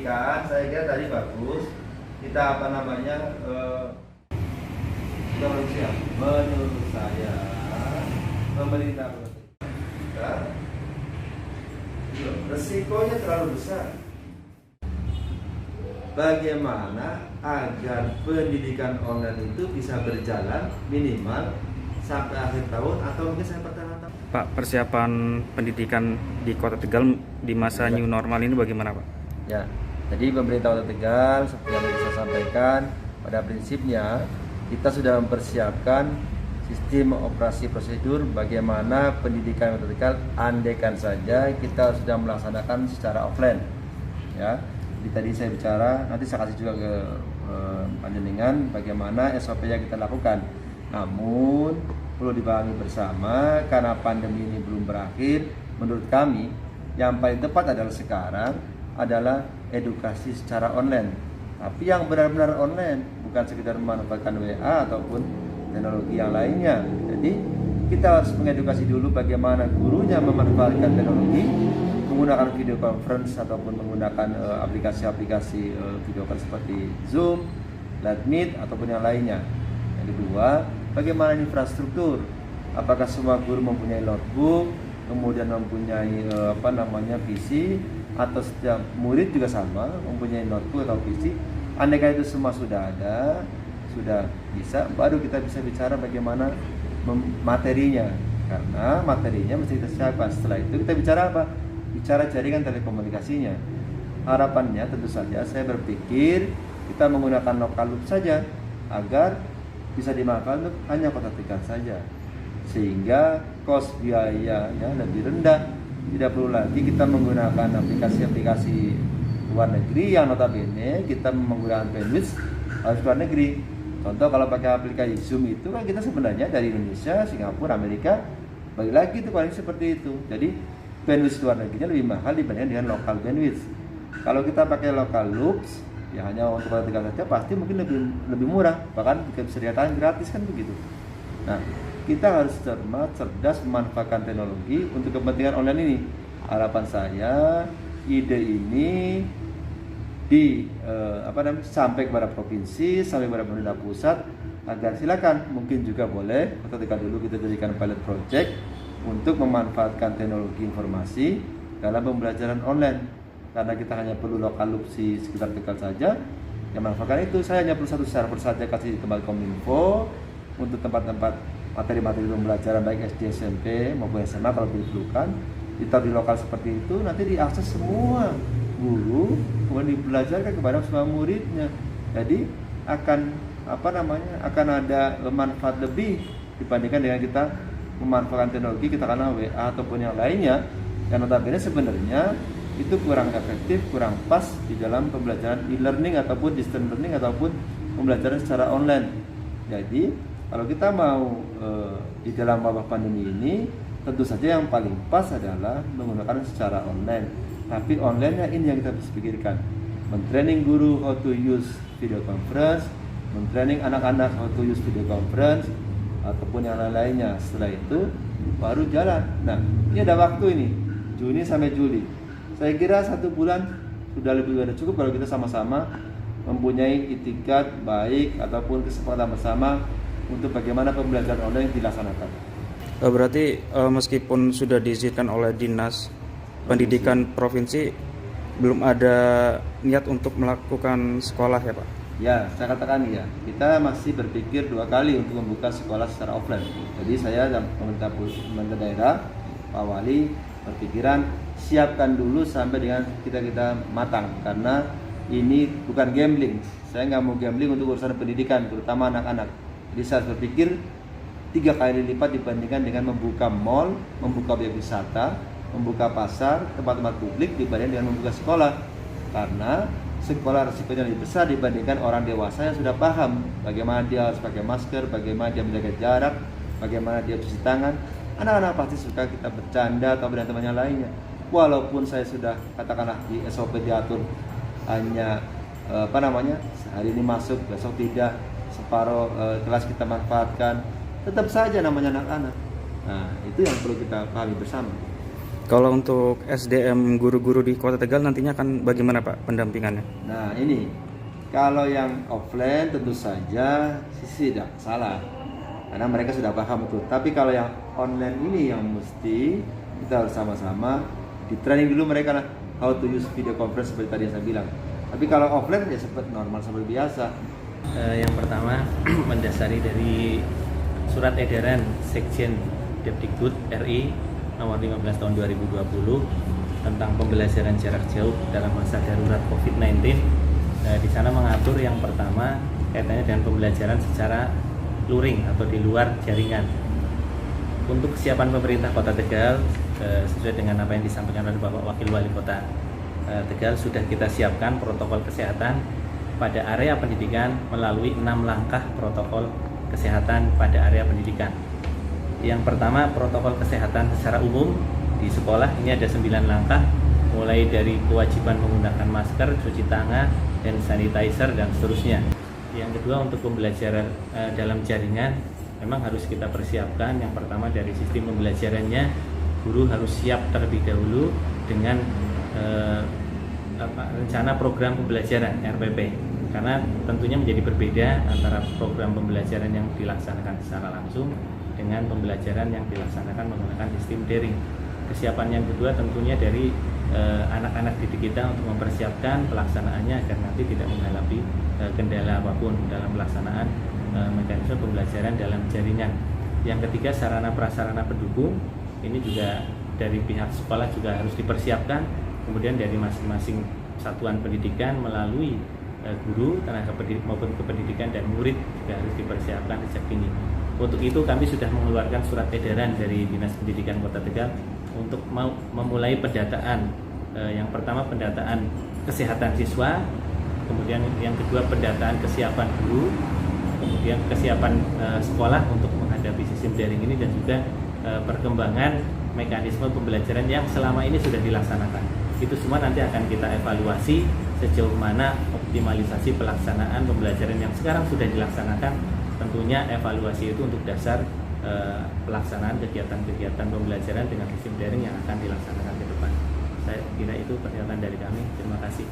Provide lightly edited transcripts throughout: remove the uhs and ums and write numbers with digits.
pendidikan, saya kira tadi bagus. Kita menurut saya pemerintah resikonya terlalu besar. Bagaimana agar pendidikan online itu bisa berjalan minimal sampai akhir tahun atau mungkin sampai pertengahan tahun? Pak, persiapan pendidikan di Kota Tegal di masa new normal ini bagaimana, Pak? Ya, jadi pemerintah Kota Tegal seperti yang saya sampaikan, pada prinsipnya kita sudah mempersiapkan sistem operasi prosedur bagaimana pendidikan Kota Tegal andaikan saja kita sudah melaksanakan secara offline. Ya, jadi tadi saya bicara, nanti saya kasih juga ke panjenengan bagaimana SOP yang kita lakukan. Namun perlu dipahami bersama karena pandemi ini belum berakhir, menurut kami yang paling tepat adalah sekarang adalah edukasi secara online. Tapi yang benar-benar online, bukan sekedar memanfaatkan WA ataupun teknologi yang lainnya. Jadi kita harus mengedukasi dulu bagaimana gurunya memanfaatkan teknologi, menggunakan video conference ataupun menggunakan aplikasi-aplikasi video conference seperti Zoom, Live Meet ataupun yang lainnya. Yang kedua, bagaimana infrastruktur? Apakah semua guru mempunyai notebook, kemudian mempunyai PC, atau setiap murid juga sama mempunyai notebook atau PC? Andaikan itu semua sudah ada, sudah bisa, baru kita bisa bicara bagaimana materinya. Karena materinya mesti kita siapkan. Setelah itu kita bicara apa? Bicara jaringan telekomunikasinya. Harapannya tentu saja saya berpikir kita menggunakan lokal loop saja agar bisa dimanfaatkan untuk hanya Kota Tegal saja, sehingga cost biaya lebih rendah. Tidak perlu lagi kita menggunakan aplikasi-aplikasi luar negeri yang notabene kita menggunakan bandwidth harus luar negeri. Contoh kalau pakai aplikasi Zoom itu kan kita sebenarnya dari Indonesia, Singapura, Amerika, balik lagi itu paling seperti itu. Jadi bandwidth luar negerinya lebih mahal dibandingkan dengan local bandwidth. Kalau kita pakai local loops, ya hanya untuk Kota Tegal saja pasti mungkin lebih murah, bahkan bisa dikatakan gratis kan begitu. Nah, kita harus cermat, cerdas memanfaatkan teknologi untuk kepentingan online ini. Harapan saya ide ini sampai kepada provinsi, sampai kepada pemerintah pusat agar silakan mungkin juga boleh Kota Tegal dulu kita jadikan pilot project untuk memanfaatkan teknologi informasi dalam pembelajaran online. Karena kita hanya perlu lokal loop di sekitar Tegal saja, yang manfaatkan itu saya hanya perlu satu server saja kasih di tempat Kominfo untuk tempat-tempat materi-materi pembelajaran baik SD, SMP maupun SMA kalau diperlukan, ditaruh di lokal seperti itu, nanti diakses semua guru, kemudian dibelajarkan kepada semua muridnya. Jadi akan ada manfaat lebih dibandingkan dengan kita memanfaatkan teknologi kita karena WA ataupun yang lainnya, yang notabene sebenarnya itu kurang efektif, kurang pas di dalam pembelajaran e-learning ataupun distance learning ataupun pembelajaran secara online. Jadi kalau kita mau di dalam wabah pandemi ini, tentu saja yang paling pas adalah menggunakan secara online. Tapi online-nya ini yang kita bisa pikirkan. Men-training guru how to use video conference, men-training anak-anak how to use video conference, ataupun yang lain-lainnya. Setelah itu baru jalan. Nah, ini ada waktu ini, Juni sampai Juli. Saya kira 1 bulan sudah lebih dari cukup kalau kita sama-sama mempunyai itikat baik ataupun kesepakatan bersama untuk bagaimana pembelajaran online dilaksanakan. Berarti meskipun sudah diizinkan oleh Dinas Pendidikan Provinsi, belum ada niat untuk melakukan sekolah ya Pak? Ya, saya katakan ya, kita masih berpikir 2 kali untuk membuka sekolah secara offline. Jadi saya dan pemerintah daerah, Pak Wali berpikiran siapkan dulu sampai dengan kita matang, karena ini bukan gambling. Saya nggak mau gambling untuk urusan pendidikan, terutama anak-anak. Jadi saya berpikir 3 kali lipat dibandingkan dengan membuka mall, membuka objek wisata, membuka pasar, tempat-tempat publik dibandingkan dengan membuka sekolah. Karena sekolah resikonya lebih besar dibandingkan orang dewasa yang sudah paham bagaimana dia harus pakai masker, bagaimana dia menjaga jarak, bagaimana dia cuci tangan. Anak-anak pasti suka kita bercanda atau dengan temannya lainnya. Walaupun saya sudah katakanlah di SOP diatur hanya sehari ini masuk, besok tidak, separuh kelas kita manfaatkan, tetap saja namanya anak-anak. Nah, itu yang perlu kita pahami bersama. Kalau untuk SDM guru-guru di Kota Tegal nantinya akan bagaimana Pak pendampingannya? Nah ini, kalau yang offline tentu saja sisi tidak salah, karena mereka sudah paham itu. Tapi kalau yang online ini yang mesti kita harus sama-sama di training dulu mereka lah, how to use video conference seperti tadi yang saya bilang. Tapi kalau offline ya seperti normal seperti biasa. Yang pertama mendasari dari surat edaran Sekjen Depdikbud RI nomor 15 tahun 2020 tentang pembelajaran jarak jauh dalam masa darurat COVID-19. Di sana mengatur yang pertama kaitannya dengan pembelajaran secara luring atau di luar jaringan. Untuk kesiapan pemerintah Kota Tegal, sesuai dengan apa yang disampaikan oleh Bapak Wakil Wali Kota Tegal, sudah kita siapkan protokol kesehatan pada area pendidikan melalui 6 langkah protokol kesehatan pada area pendidikan. Yang pertama, protokol kesehatan secara umum di sekolah ini ada 9 langkah, mulai dari kewajiban menggunakan masker, cuci tangan, hand sanitizer, dan seterusnya. Yang kedua, untuk pembelajaran dalam jaringan memang harus kita persiapkan. Yang pertama, dari sistem pembelajarannya, guru harus siap terlebih dahulu dengan rencana program pembelajaran RPP, karena tentunya menjadi berbeda antara program pembelajaran yang dilaksanakan secara langsung dengan pembelajaran yang dilaksanakan menggunakan sistem daring. Kesiapan yang kedua tentunya dari anak-anak didik kita untuk mempersiapkan pelaksanaannya agar nanti tidak menghadapi kendala apapun dalam pelaksanaan mekanisme pembelajaran dalam jaringan. Yang ketiga, sarana prasarana pendukung ini juga dari pihak sekolah juga harus dipersiapkan, kemudian dari masing-masing satuan pendidikan melalui guru, tenaga pendidik maupun kependidikan dan murid juga harus dipersiapkan sejak dini. Untuk itu kami sudah mengeluarkan surat edaran dari Dinas Pendidikan Kota Tegal untuk memulai pendataan. Yang pertama, pendataan kesehatan siswa, kemudian yang kedua pendataan kesiapan guru, kemudian kesiapan sekolah untuk menghadapi sistem daring ini, dan juga perkembangan mekanisme pembelajaran yang selama ini sudah dilaksanakan. Itu semua nanti akan kita evaluasi sejauh mana optimalisasi pelaksanaan pembelajaran yang sekarang sudah dilaksanakan. Tentunya evaluasi itu untuk dasar pelaksanaan kegiatan-kegiatan pembelajaran dengan sistem daring yang akan dilaksanakan ke depan. Saya kira itu pernyataan dari kami. Terima kasih.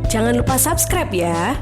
Jangan lupa subscribe ya.